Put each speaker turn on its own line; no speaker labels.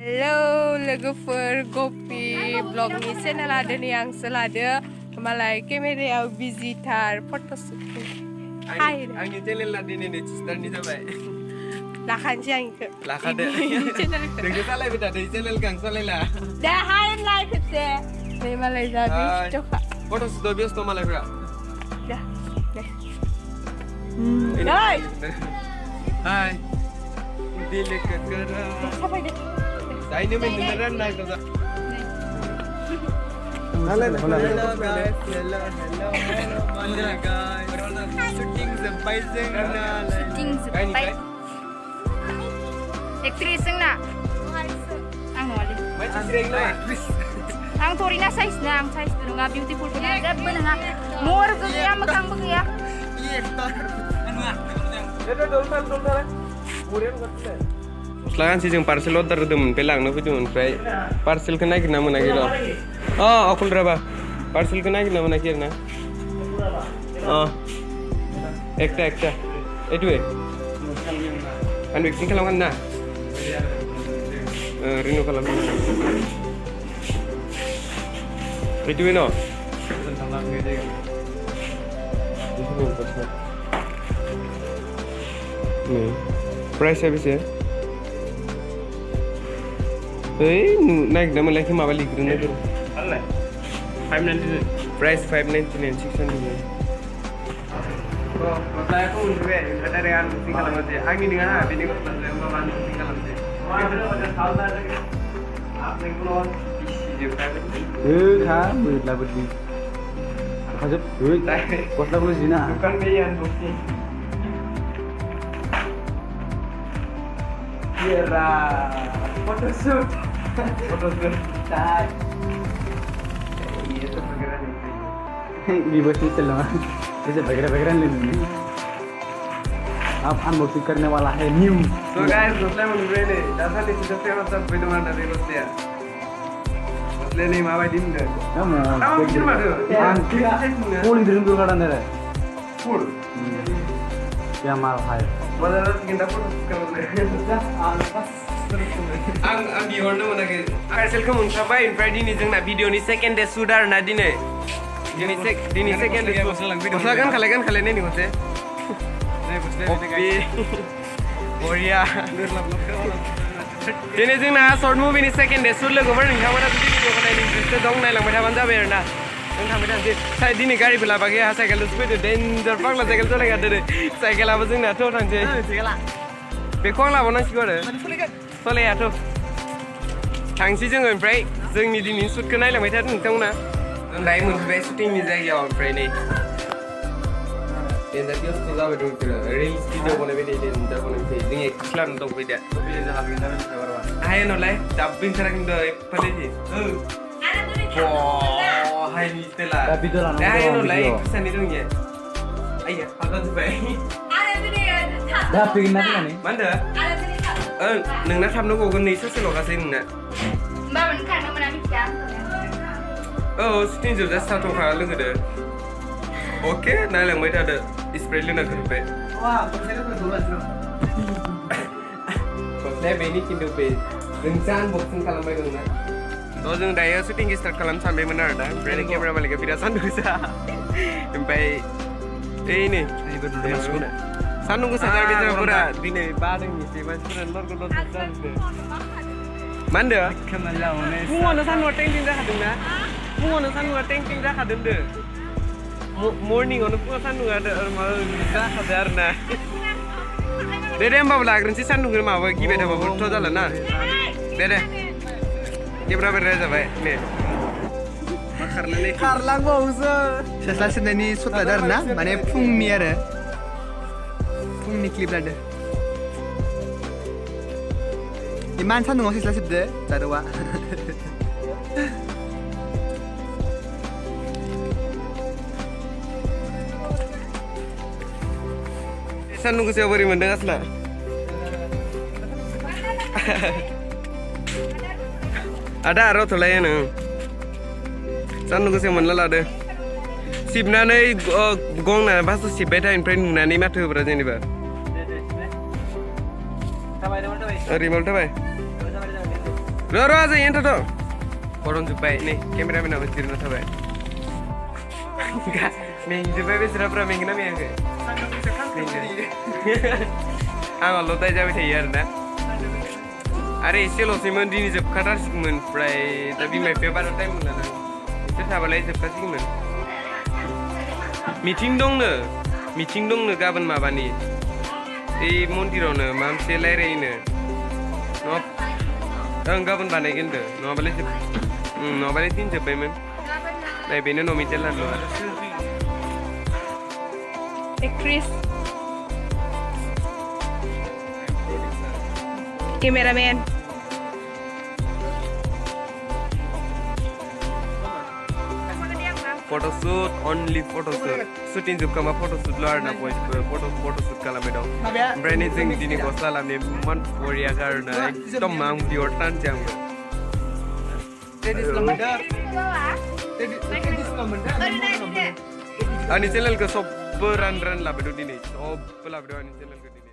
Halo logoफोर Gopi vlogनि channel दिनै आं सोलादो मालाय केमेरायाव बिजिथार फट' शुट
आंनि चेनेला दिनै स्टार्टनि जाबाय
लाखानोसै आं इखो
लाखादो
चेनेलखौ
नोंखौ सालायबाय थादो चेनेलखौ आं सालायला
दा हाय लाइक खेबसे नै मालाय जा बिस्टखा
फट' शुटआव बेस्थ' मालायफ्रा
दा नै
हाय दिल ककरा
साफायदो
जायनो मेननो राननाय दं hello guys shooting sampai जोंना
shooting sampai aktris जोंना आं नङालै आं थरिना साइज ना आं साइज नङा बिउटिफुल नङा जेबो नङा महरबो गैया मोखांबो गैया
गस्ला गांसे जों पार्सेल अर्डार होदोंमोन ओमफ्राय लांनो फैदोंमोन ओमफ्राय पार्सेलखौ नागिरना मोनाखै र' अकुलद्राबा पार्सेलखौ नागिरना मोनाखै आरो ना एकटा एटुवे आनबेक्सिं खालामगोन ना रिनिउ खालामगोन एटुवे न प्राइसआ बेसे नागिरना मोनलायखो माबा लिरग्रोनो गोरों 599 प्राइस 599 600 गस्लाखौ मोनबाय ओमफ्राय आं बुकिं खालामनोसै आंनि नङा ना बेनि गस्लाजों माबा बुकिं खालामनोसै
खा बोदला बोदलि खाजोब गस्लाखौ जिना
दुकान गैया बुकिं Kira photoshoot tag ये तो वगैरह नहीं
वीवर्स से चलना जैसे वगैरह लेने अब अनबॉक्सिंग करने वाला है न्यू
तो गाइस गस्ला मोनबाय नै दासान्दि सिजन फेमास जाबोदों आरो बे गस्लाया गस्लाया नै माबायदि होनदों
फुल ड्रीम दुर्गा डांदे
फुल
क्या माल है
बाजाराव टिकेटआ फट'शुट खालामनो आं बिहरनो मोनाखै पार्सेलखौ मोनखाबाय ओमफ्राय दिनै जोंना भिडिअनि सेकेन्ड डे शुट आरोना दिनै सेकेन्ड डे गस्ला गानखालाय नायनो खनसे बरिया दिनै जोंना शर्ट मुभिनि सेकेन्ड डे शुट लोगोफोर नोंथांमोना जुदि भिडिअखौ नायनो इन्टारेस्टेड दं नायलांबाय थाबानो जाबाय आरोना जों थांबाय थानोसै दिनै गारिबो लाबाखै आंहा साइकेलजोंसो फैदो डेन्जार फाग्ला साइकेल सालायगारदो साइकेलाबो जोंनाथ' थांसै बेखौ आं लाबावनांसिगौ आरो सलायाथ' थांसै जोङो ओमफ्राय जोंनि दिनैनि शुटखौ नायलांबाय थादों नोंथांमोना जों दायो मोनफैबाय शुटिंनि जायगायाव ओमफ्राय नै डेन्जार बेस्थ' जाबाय दं बिसोरो रिल्स भिडिअ बनायबाय दे डेन्जार बनायबाय जों एक्टिभ खालामनो दंबाय दा हाय नलाय दाब्बिं खालामदों एफालेदि hai Nutella.
Tapi itu lah.
Hai nolai kesan itu nya. Ayah, apa tuh bay?
Ada video.
Dah bikin nanti kan nih?
Mana?
Ada video.
Nengna tham nó còn này sắp lokasi nengna.
Mbak mình kan mana mikir?
Sting juga satu kali lu gede. Oke, nah yang mereka ada display lu nak kerja.
Wah, saya tuh dulu aja.
Kalau saya begini kindu be, rencana boxing kalau main nengna. So जों दायो shooting start खालामनो सानबायमोन आरो दा ओमफ्राय केमेरा मालिकआ बिराद सान्दुं गोसा ओमफ्य ओइ नै सान्दुं गोसा जाबाय बेजोंफोरा दिनै बादोंनिसै मानसिफोरा लरग' जाजोबदों मा होनदों फुङावनो सान्दुंआ टेंटिं जाखादोंना फुङावनो सान्दुंआ टेंटिं जाखादों मर्निंआवनो फुङाव सान्दुंआ जाखादों आरोना दे होमबाबो लाग्रोनोसै सान्दुंखौ माबा गिबाय थाबाबोथ' जाला ना दे Gimana berada baik nih?
Karlang bausa. Setelah sini shoot ada na, mana pungni ada. Pungni klip ada. Iman sana nggak sih setelah sini? Ada wa.
Sana nunggu siapa beri mendengar lah. Ada arah tuh lain सान्दुंखौ मोनला लादो सिबनानै गंना बासो सिबबाय था ओमफ्राय नुनानै माथो होब्रा जेनेबा रिमोट थाबाय र aja yang tuh orang jumpai nih kameramen apa sih nggak tahu enggak ming jumpai besar berapa ming nama yang lo tadi jawab sih ya na are selo simen di jawab kadar simen pray tapi my favorite time mana itu siapa lagi jawab simen meeting dong ne gaban mabani montirone mam selere ini no gaban banaigin deh no balik tin jawab men nah bini no mitelan lo
Chris cameraman
photoshoot only photoshoot shooting juga mah photoshoot luar na boys photoshoot kalau medong branding dini kosa lah nih man Korea karena itu mang diortan jam ani channel ke sob ran lah bedu dini sob lah bedu ani channel ke